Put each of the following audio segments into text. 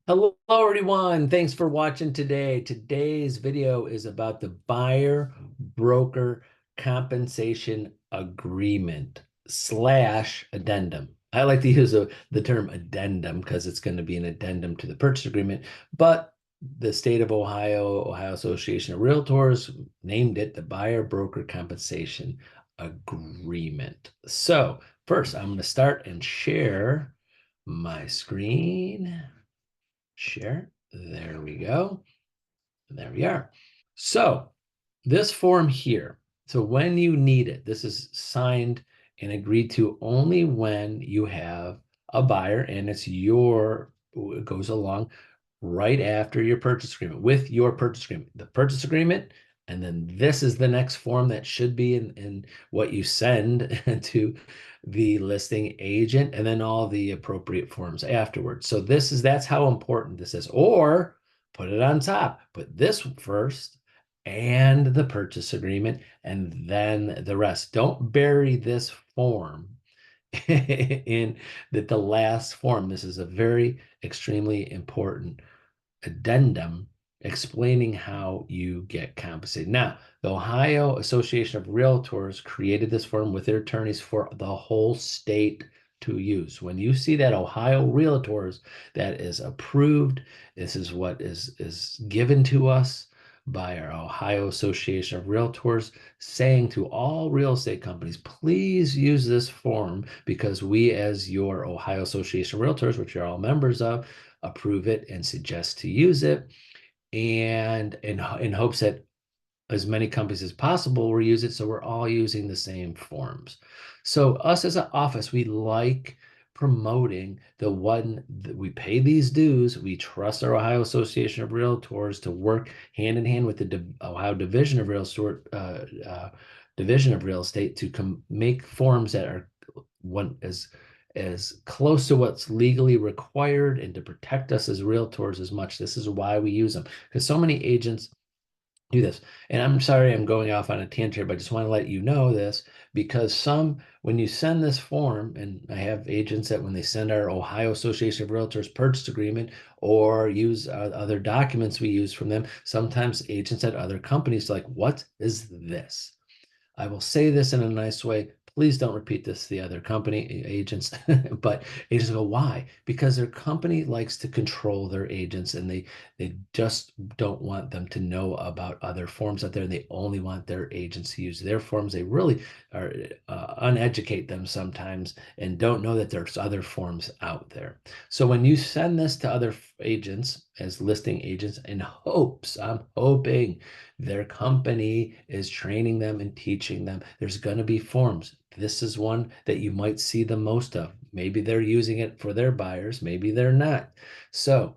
Hello, everyone. Thanks for watching today. Today's video is about the buyer broker compensation agreement slash addendum. I like to use the term addendum because it's going to be an addendum to the purchase agreement, but the state of Ohio, Ohio Association of Realtors named it the buyer broker compensation agreement. So first, I'm going to start and share my screen. Share. There we go. There we are. So this form here, so when you need it, this is signed and agreed to only when you have a buyer and it goes along right after your purchase agreement, with your purchase agreement, the purchase agreement. And then this is the next form that should be in what you send to the listing agent, and then all the appropriate forms afterwards. So that's how important this is. Or put it on top, put this first and the purchase agreement, and then the rest. Don't bury this form in the last form. This is a very extremely important addendum explaining how you get compensated. Now, the Ohio Association of Realtors created this form with their attorneys for the whole state to use. When you see that Ohio Realtors, that is approved, this is what is given to us by our Ohio Association of Realtors, saying to all real estate companies, please use this form because we, as your Ohio Association of Realtors, which you're all members of, approve it and suggest to use it, and in hopes that as many companies as possible will use it, so we're all using the same forms. So us as an office, we like promoting the one that we pay these dues. We trust our Ohio Association of Realtors to work hand in hand with the Ohio Division of Division of Real Estate to make forms that are one as close to what's legally required and to protect us as realtors as much. This is why we use them, because so many agents do this. And I'm sorry I'm going off on a tangent, but I just want to let you know this because when you send this form, and I have agents that when they send our Ohio Association of Realtors purchase agreement or use other documents we use from them, sometimes agents at other companies like, what is this? I will say this in a nice way. Please don't repeat this to the other company agents, but agents go, why? Because their company likes to control their agents and they just don't want them to know about other forms out there. And they only want their agents to use their forms. They really are uneducate them sometimes and don't know that there's other forms out there. So when you send this to other agents as listing agents in hopes, I'm hoping their company is training them and teaching them. There's going to be forms. This is one that you might see the most of. Maybe they're using it for their buyers, maybe they're not. So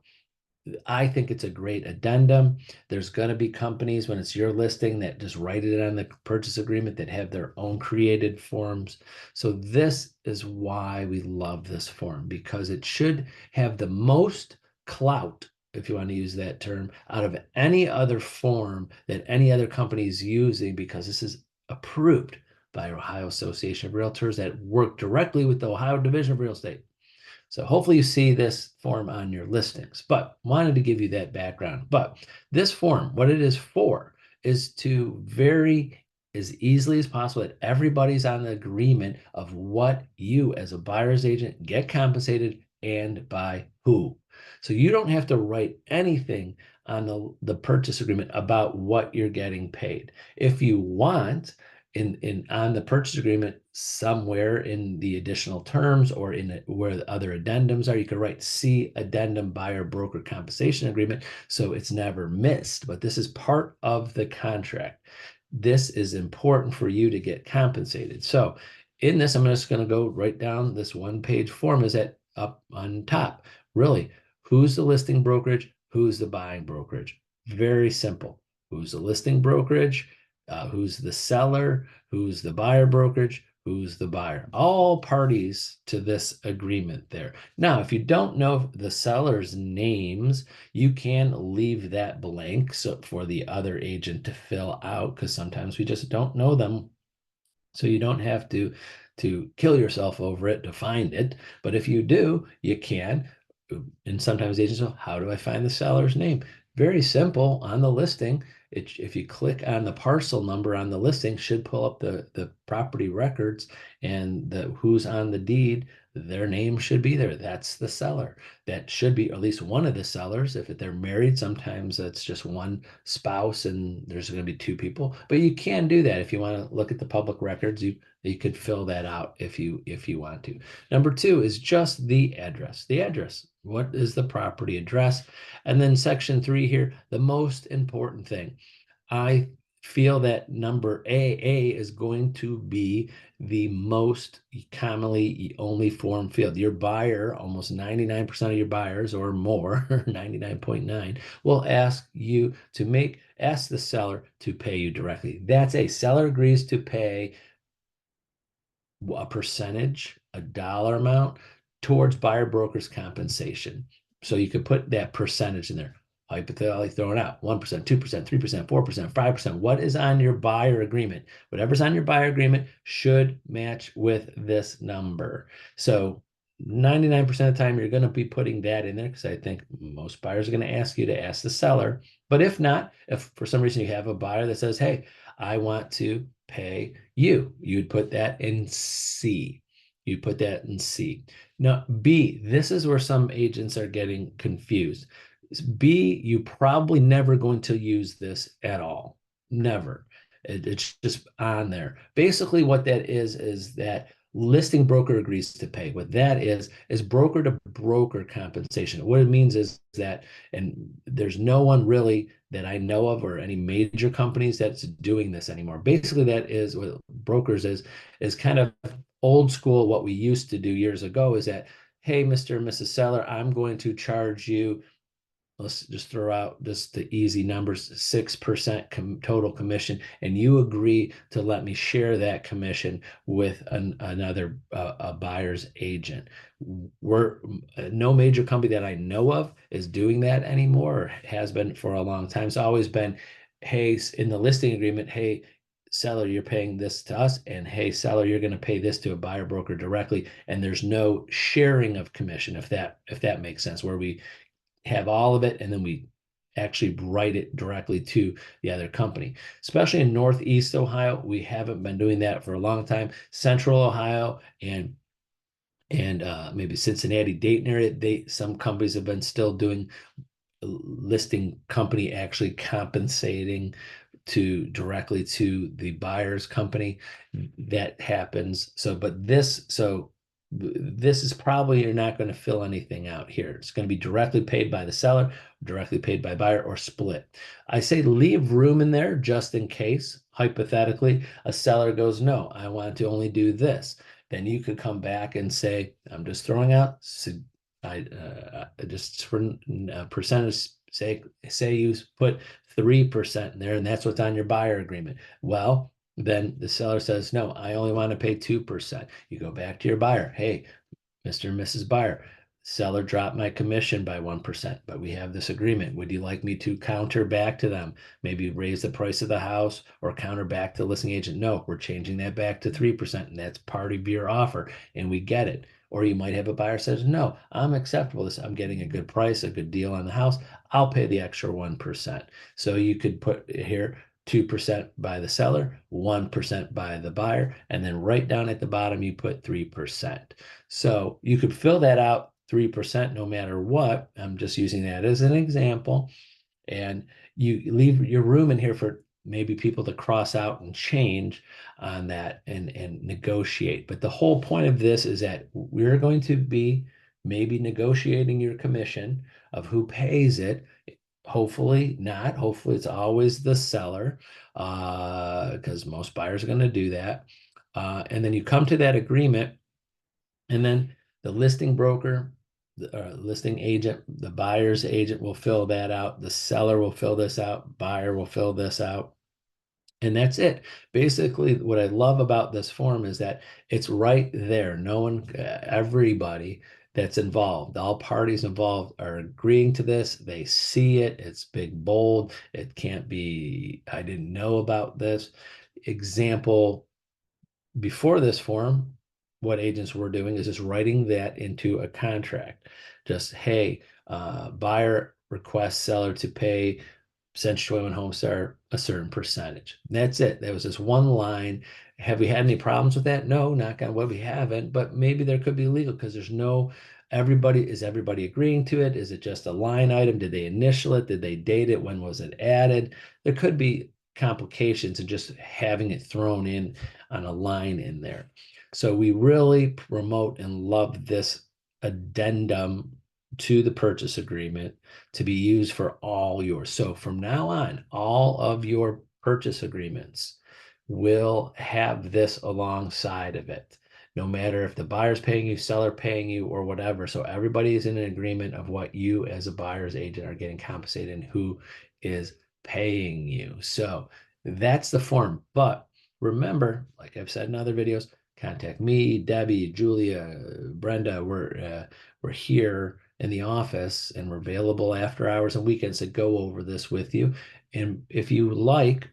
I think it's a great addendum. There's going to be companies when it's your listing that just write it on the purchase agreement that have their own created forms. So this is why we love this form because it should have the most clout, if you want to use that term, out of any other form that any other company is using because this is approved by Ohio Association of Realtors that work directly with the Ohio Division of Real Estate. So hopefully you see this form on your listings, but wanted to give you that background. But this form, what it is for, is to very as easily as possible that everybody's on the agreement of what you as a buyer's agent get compensated and by who. So you don't have to write anything on the purchase agreement about what you're getting paid. If you want, in on the purchase agreement somewhere in the additional terms or in where the other addendums are, you could write C addendum buyer broker compensation agreement so it's never missed. But this is part of the contract. This is important for you to get compensated. So in this, I'm just going to go right down this one-page form is that up on top. Really, who's the listing brokerage? Who's the buying brokerage? Very simple. Who's the listing brokerage? Who's the seller, who's the buyer brokerage, who's the buyer. All parties to this agreement there. Now, if you don't know the seller's names, you can leave that blank so for the other agent to fill out because sometimes we just don't know them. So you don't have to kill yourself over it to find it. But if you do, you can. and sometimes agents will, how do I find the seller's name? Very simple. On the listing, if you click on the parcel number on the listing, should pull up the property records, and who's on the deed, their name should be there. That's the seller. That should be at least one of the sellers. If they're married, sometimes it's just one spouse and there's going to be two people. But you can do that if you want to look at the public records. You could fill that out if you want to. Number two is just the address. The address. What is the property address? And then section 3 here, the most important thing. I feel that number AA is going to be the most commonly only form field. Your buyer, almost 99% of your buyers or more, 99.9, will ask the seller to pay you directly. That's a seller agrees to pay a percentage, a dollar amount towards buyer broker's compensation. So you could put that percentage in there. Hypothetically throwing out 1%, 2%, 3%, 4%, 5%. What is on your buyer agreement? Whatever's on your buyer agreement should match with this number. So 99% of the time, you're going to be putting that in there because I think most buyers are going to ask you to ask the seller. But if not, if for some reason you have a buyer that says, hey, I want to pay you, you'd put that in C. You put that in C. Now, B, this is where some agents are getting confused. B, you probably never going to use this at all. Never. It's just on there. Basically, what that is that listing broker agrees to pay. What that is broker to broker compensation. What it means is that, and there's no one really that I know of or any major companies that's doing this anymore. Basically, that is what brokers is kind of old school. What we used to do years ago is that, hey, Mr. and Mrs. Seller, I'm going to charge you, let's just throw out just the easy numbers, 6% total commission, and you agree to let me share that commission with another a buyer's agent. No major company that I know of is doing that anymore, or has been for a long time. It's always been, hey, in the listing agreement, hey, seller, you're paying this to us, and hey, seller, you're going to pay this to a buyer broker directly, and there's no sharing of commission, if that makes sense, where we have all of it and then we actually write it directly to the other company. Especially in Northeast Ohio, we haven't been doing that for a long time. Central Ohio and maybe Cincinnati, Dayton area, some companies have been still doing listing company actually compensating directly to the buyer's company. That happens. This is probably, you're not going to fill anything out here. It's going to be directly paid by the seller, directly paid by buyer, or split. I say leave room in there just in case, hypothetically, a seller goes, no, I want to only do this. Then you could come back and say, I'm just throwing out, just for percentage sake, say you put 3% in there and that's what's on your buyer agreement. Well, then the seller says, no, I only want to pay 2%. You go back to your buyer. Hey, Mr. and Mrs. Buyer, seller dropped my commission by 1%, but we have this agreement. Would you like me to counter back to them? Maybe raise the price of the house or counter back to the listing agent? No, we're changing that back to 3%, and that's part of your offer, and we get it. Or you might have a buyer says, no, I'm acceptable. I'm getting a good price, a good deal on the house. I'll pay the extra 1%. So you could put here 2% by the seller, 1% by the buyer, and then right down at the bottom, you put 3%. So you could fill that out 3% no matter what. I'm just using that as an example. And you leave your room in here for maybe people to cross out and change on that and negotiate. But the whole point of this is that we're going to be maybe negotiating your commission of who pays it. Hopefully not. Hopefully it's always the seller, because most buyers are going to do that. And then you come to that agreement, and then the listing broker, the listing agent, the buyer's agent will fill that out. The seller will fill this out. Buyer will fill this out. And that's it. Basically, what I love about this form is that it's right there. No one, everybody that's involved, all parties involved are agreeing to this. They see it. It's big, bold. It can't be, I didn't know about this. Example, before this form, what agents were doing is just writing that into a contract. Just, hey, buyer requests seller to pay Century 21 Homestar a certain percentage. That's it. That was just one line. Have we had any problems with that? No, knock on wood, we haven't. But maybe there could be legal because there's no everybody agreeing to it? Is it just a line item? Did they initial it? Did they date it? When was it added? There could be complications in just having it thrown in on a line in there. So we really promote and love this addendum to the purchase agreement to be used for all yours. So from now on, all of your purchase agreements will have this alongside of it, no matter if the buyer's paying you, seller paying you, or whatever. So everybody is in an agreement of what you as a buyer's agent are getting compensated and who is paying you. So that's the form. But remember, like I've said in other videos, contact me, Debbie, Julia, Brenda. We're here in the office and we're available after hours and weekends to go over this with you. And if you like,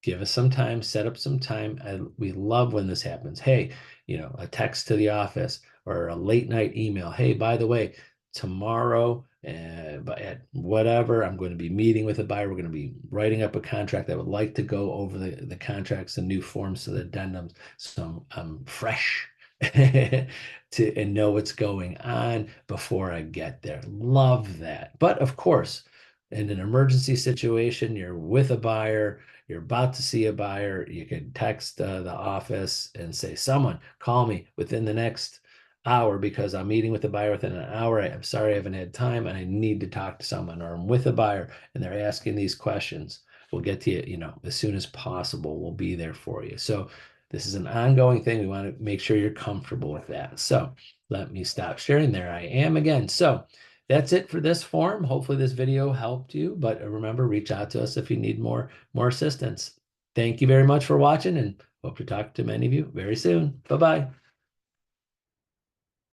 give us some time, set up some time. We love when this happens. Hey, a text to the office or a late night email. Hey, by the way, tomorrow, but at whatever, I'm going to be meeting with a buyer. We're going to be writing up a contract. I would like to go over the contracts and new forms to the addendums. So I'm fresh and know what's going on before I get there. Love that. But of course, in an emergency situation, you're with a buyer, you're about to see a buyer, you can text the office and say, someone call me within the next hour because I'm meeting with the buyer within an hour. I'm sorry I haven't had time and I need to talk to someone, or I'm with a buyer and they're asking these questions. We'll get to you, as soon as possible. We'll be there for you. So this is an ongoing thing. We want to make sure you're comfortable with that. So let me stop sharing. There I am again. So that's it for this form. Hopefully this video helped you, but remember, reach out to us if you need more assistance. Thank you very much for watching and hope to talk to many of you very soon. Bye-bye.